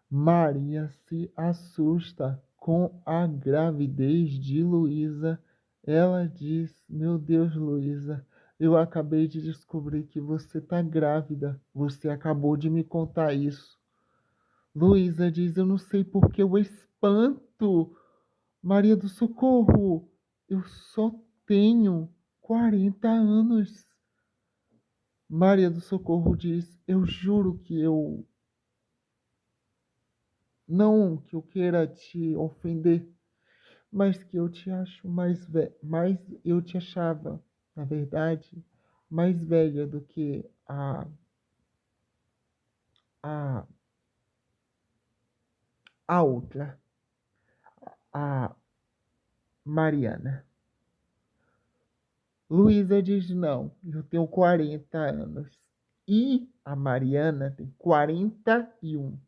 Maria se assusta com a gravidez de Luísa. Ela diz: Meu Deus, Luísa, eu acabei de descobrir que você está grávida. Você acabou de me contar isso. Luísa diz: Eu não sei por que eu espanto. Maria do Socorro, eu só tenho 40 anos. Maria do Socorro diz: Eu juro que eu não que eu queira te ofender, mas que eu te acho mais eu te achava, na verdade, mais velha do que a, a outra, a Mariana. Luísa diz: Não, eu tenho 40 anos. E a Mariana tem 41.